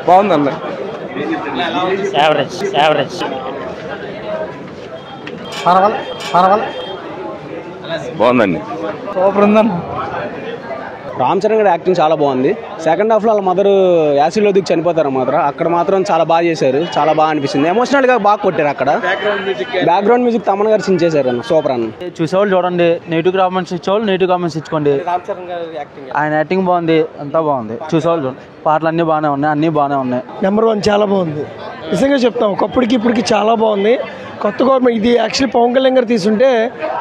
బాగుందన్న. Average average. బాగుందండి. Super ఉందన్న. రామ్ చరణ్ గారి యాక్టింగ్ చాలా బాగుంది. సెకండ్ హాఫ్లో వాళ్ళ మదర్ యాసిడ్లో దిగి చనిపోతారు మాత్రం అక్కడ మాత్రం చాలా బాగా చేశారు. చాలా బాగా అనిపిస్తుంది. ఎమోషనల్గా బాగా కొట్టారు. అక్కడ బ్యాక్గ్రౌండ్ మ్యూజిక్ తమన్ గారు చించేశారు అన్న. సూపర్ అన్న. చూసేవాళ్ళు చూడండి, నెగిటివ్ కామెంట్స్ ఇచ్చేవాళ్ళు నెగిటివ్ కామెంట్స్ ఇచ్చుకోండి. ఆయన యాక్టింగ్ బాగుంది, అంతా బాగుంది. చూసేవాళ్ళు చూడండి. పాటలు అన్నీ బాగానే ఉన్నాయి, అన్నీ బాగానే ఉన్నాయి. నెంబర్ 1 చాలా బాగుంది. నిజంగా చెప్తాం, ఒకప్పటికి ఇప్పటికి చాలా బాగుంది. కొత్త గవర్నమెంట్ ఇది యాక్చువల్లీ పవన్ కళ్యాణ్ గారు తీసుంటే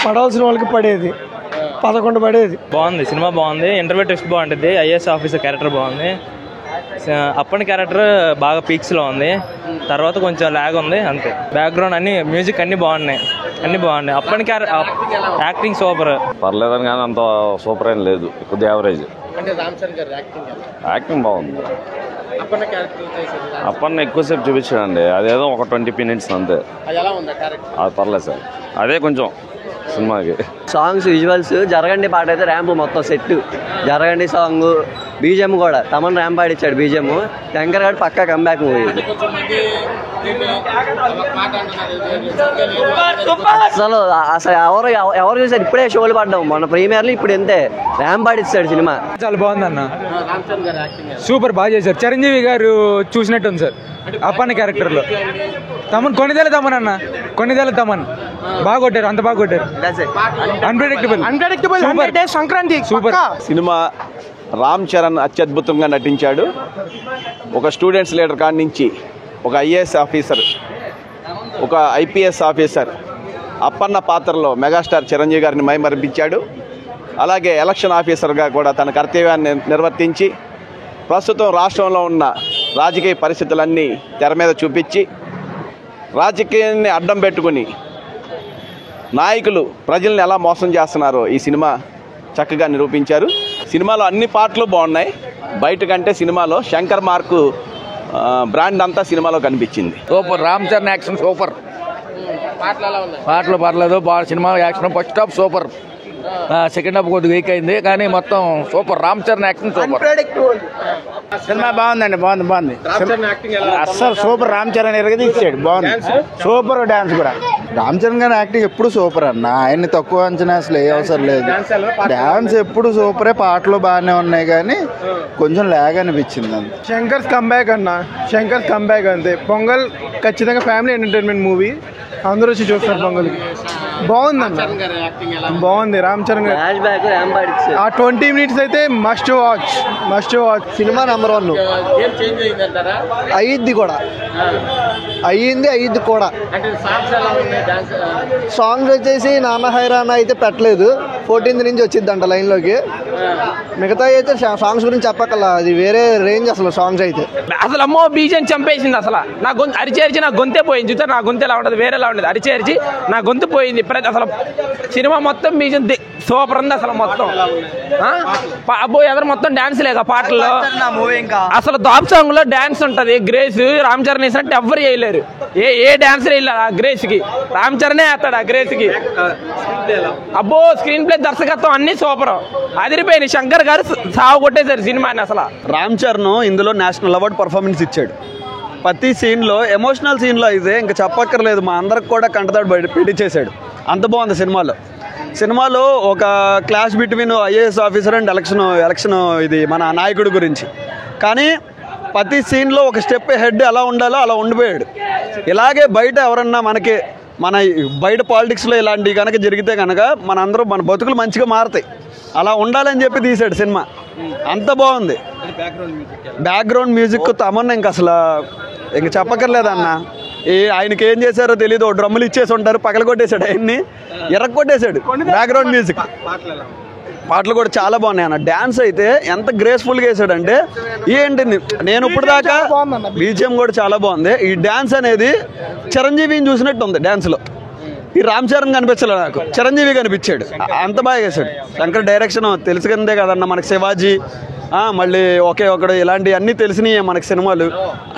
పడాల్సిన వాళ్ళకి పడేది, 11 పడేది. బాగుంది, సినిమా బాగుంది. ఇంటర్వ్యూ టెస్ట్ బాగుంటుంది. ఐఏఎస్ ఆఫీసర్ క్యారెక్టర్ బాగుంది. అప్పటి క్యారెక్టర్ బాగా పీక్స్లో ఉంది. తర్వాత కొంచెం ల్యాగ్ ఉంది అంతే. బ్యాక్గ్రౌండ్ అన్ని మ్యూజిక్ అన్నీ బాగున్నాయి, అన్నీ బాగున్నాయి. అప్పటి యాక్టింగ్ సూపర్. పర్లేదని కానీ అంత సూపర్ ఏం లేదు, కొద్దిగా యావరేజ్. యాక్టింగ్ బాగుంది. అప్పన్న ఎక్కువసేపు చూపించాడండి. అదేదో ఒక 20 minutes అంతే. అది పర్లేదు సార్. అదే కొంచెం సినిమాకి సాంగ్స్, విజువల్స్, జరగండి పాట అయితే ర్యాంప్ మొత్తం సెట్. జరగండి సాంగ్, బీజిఎం కూడా తమన్ ర్యాంప్ ఆడిచ్చాడు. బీజిఎం శంకర్ గారు పక్కా కంబ్యాక్ మూవీ. అసలు ఎవరు చూసారు? ఇప్పుడే షోలు పడ్డాం మన ప్రీమియర్లు. ఇప్పుడు ఎంతే ర్యాంప్ ఆడిచ్చాడు సినిమా. చాలా బాగుందన్న. సూపర్, బాగా చేశారు. చిరంజీవి గారు చూసినట్టుంది సార్ అప్పన్న క్యారెక్టర్లో. తమన్ కొన్నిదేళ్ళ తమన్ అన్న, కొన్నిదేళ్ళ తమన్ బాగా కొట్టారు, అంత బాగా కొట్టారు. Unpredictable Sankranti super cinema. Ram Charan అత్యద్భుతంగా నటించాడు. ఒక స్టూడెంట్స్ లీడర్ కాడి నుంచి ఒక ఐఏఎస్ ఆఫీసర్, ఒక ఐపీఎస్ ఆఫీసర్ అప్పన్న పాత్రలో మెగాస్టార్ చిరంజీవి గారిని మైమరిపించాడు. అలాగే ఎలక్షన్ ఆఫీసర్గా కూడా తన కర్తవ్యాన్ని నిర్వర్తించి ప్రస్తుతం రాష్ట్రంలో ఉన్న రాజకీయ పరిస్థితులన్నీ తెర మీద చూపించి రాజకీయాన్ని అడ్డం పెట్టుకుని నాయకులు ప్రజల్ని ఎలా మోసం చేస్తున్నారో ఈ సినిమా చక్కగా నిరూపించారు. సినిమాలో అన్ని పాటలు బాగున్నాయి. బయట కంటే సినిమాలో శంకర్ మార్కు బ్రాండ్ అంతా సినిమాలో కనిపించింది. Super. Ram Charan action super. పాటలు పర్లేదు, cinema action first half super. Second half కొద్దిగా వీక్ అయింది, కానీ మొత్తం super. Ram Charan action super. Cinema బాగుందండి, బాగుంది. అస్సలు సూపర్. రామ్ చరణ్ ఎరగదీశాడు, బాగుంది. సూపర్. డాన్స్ కూడా రామ్ చరణ్ గారి యాక్టింగ్ ఎప్పుడు సూపర్ అన్న. ఆయన్ని తక్కువ అంచనా అసలు ఏ అవసరం లేదు. డాన్స్ ఎప్పుడు సూపరే. పాటలు బాగానే ఉన్నాయి, కానీ కొంచెం ల్యాగ్ అనిపించింది అంత. శంకర్స్ కంబ్యాక్ అన్న, శంకర్స్ కంబ్యాక్ అంతే. పొంగల్ ఖచ్చితంగా ఫ్యామిలీ ఎంటర్టైన్మెంట్ మూవీ, అందరూ వచ్చి చూస్తారు పొంగల్కి. బాగుందన్న, బాగుంది. రామ్ చరణ్ గారు ఆ 20 minutes అయితే మస్ట్ వాచ్. సినిమా నెంబర్ 1 అయ్యిద్ది కూడా, అయ్యింది కూడా. సాంగ్స్ వచ్చేసి నాన్న హైరానా అయితే పెట్టలేదు, 14th నుంచి వచ్చిందంట లైన్లోకి. మిగతా అయితే సాంగ్స్ గురించి చెప్పక్కల, అది వేరే రేంజ్ అసలు. సాంగ్స్ అయితే అసలు అమ్మో బీజం చంపేసింది. అసలు నా గొంతు అరిచేరిచి నా గొంతే పోయింది. చూస్తే నా గొంతు ఎలా ఉండదు, వేరేలా ఉండదు. అరిచేరిచి నా గొంతు పోయింది. అసలు సినిమా మొత్తం బీజం సూపర్ ఉంది అసలు. మొత్తం అబ్బో ఎదురు మొత్తం డాన్స్ లేక పాటల్లో. అసలు టాప్ సాంగ్ లో డాన్స్ ఉంటది. గ్రేస్ రామ్ చరణ్ వేసినట్టు ఎవ్వరు చేయలేరు. ఏ డాన్స్ వేయలేదు ఆ గ్రేస్ కి. రామ్ చరణే వేస్తాడు ఆ గ్రేస్ కి. అబ్బో స్క్రీన్ ప్లే, దర్శకత్వం అన్ని సూపర్. అదిరిపోయింది. శంకర్ గారు సాగు కొట్టేశారు సినిమాని అసలు. రామ్ చరణ్ ఇందులో నేషనల్ అవార్డు పర్ఫార్మెన్స్ ఇచ్చాడు. ప్రతి సీన్లో, ఎమోషనల్ సీన్లో అయితే ఇంకా చెప్పక్కర్లేదు, మా అందరికి కూడా కంటతడి పెట్టించేశాడు. అంత బాగుంది సినిమాలో ఒక clash between IAS officer and election ఇది మన నాయకుడి గురించి. కానీ ప్రతి సీన్లో ఒక స్టెప్ హెడ్ ఎలా ఉండాలో అలా ఉండిపోయాడు. ఇలాగే బయట ఎవరన్నా మన బయట పాలిటిక్స్లో ఇలాంటివి కనుక జరిగితే కనుక మన బతుకులు మంచిగా మారుతాయి. అలా ఉండాలని చెప్పి తీశాడు సినిమా. అంత బాగుంది. బ్యాక్గ్రౌండ్ మ్యూజిక్ తమన్ ఇంక అసలు ఇంక చెప్పక్కర్లేదన్న. ఆయనకి ఏం చేశారో తెలియదు, డ్రమ్ములు ఇచ్చేసి ఉంటారు, పగల కొట్టేశాడు, ఆయన్ని ఎర్రగొట్టేశాడు. బ్యాక్గ్రౌండ్ మ్యూజిక్, పాటలు కూడా చాలా బాగున్నాయి అన్న. డ్యాన్స్ అయితే ఎంత గ్రేస్ఫుల్గా వేసాడంటే ఏంటి, నేను ఇప్పుడు దాకా బీజిఎం కూడా చాలా బాగుంది. ఈ డ్యాన్స్ అనేది చిరంజీవిని చూసినట్టు ఉంది డ్యాన్స్లో. ఈ రామ్ చరణ్ కనిపించలే నాకు, చిరంజీవి కనిపించాడు. అంత బాగా వేసాడు. శంకర్ డైరెక్షన్ తెలుసుకుందే కదన్న మనకి. శివాజీ మళ్ళీ ఒకే ఒకడు ఇలాంటి అన్నీ తెలిసినాయి మనకి సినిమాలు.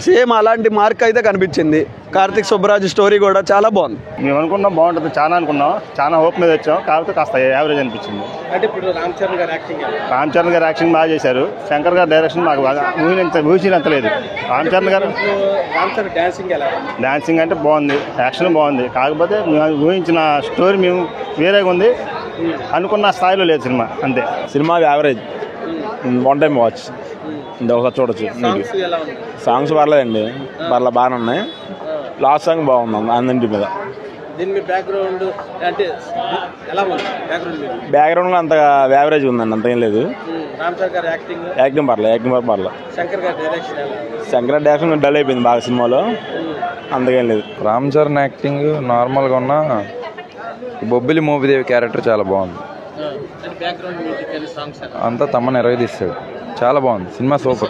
సేమ్ అలాంటి మార్క్ అయితే కనిపించింది. కార్తిక్ సుబ్బరాజు స్టోరీ కూడా చాలా బాగుంది. మేము అనుకున్నాం బాగుంటుంది, చాలా అనుకున్నాం, చాలా హోప్ మీద వచ్చాం, కాకపోతే కాస్త యావరేజ్ అనిపించింది. అంటే ఇప్పుడు రామ్ చరణ్ గారు యాక్టింగ్ బాగా చేశారు. శంకర్ గారు డైరెక్షన్ నాకు బాగా ఊహించినంత లేదు. రామ్ చరణ్ డాన్సింగ్ అంటే బాగుంది, యాక్షన్ బాగుంది, కాకపోతే మేము ఊహించిన స్టోరీ మేము వేరేగా ఉంది, అనుకున్న స్థాయిలో లేదు సినిమా. అంతే. Cinema average, one time watch, ఒకసారి చూడొచ్చు. సాంగ్స్ పర్లేదండి, బాగానే ఉన్నాయి. లాస్ట్ సాంగ్ బాగుంది అన్నింటి మీద. బ్యాక్గ్రౌండ్ అంత యావరేజ్ ఉందండి, అంతేం లేదు. యాక్టింగ్ పర్లేదు. శంకర్ డైరెక్షన్ డల్ అయిపోయింది బాగా సినిమాలో, అంతకేం లేదు. రామ్ చరణ్ యాక్టింగ్ నార్మల్గా ఉన్న బొబ్బిలి మోపిదేవి క్యారెక్టర్ చాలా బాగుంది. అంతా తమను ఎరగదీస్తాడు, చాలా బాగుంది సినిమా, సూపర్.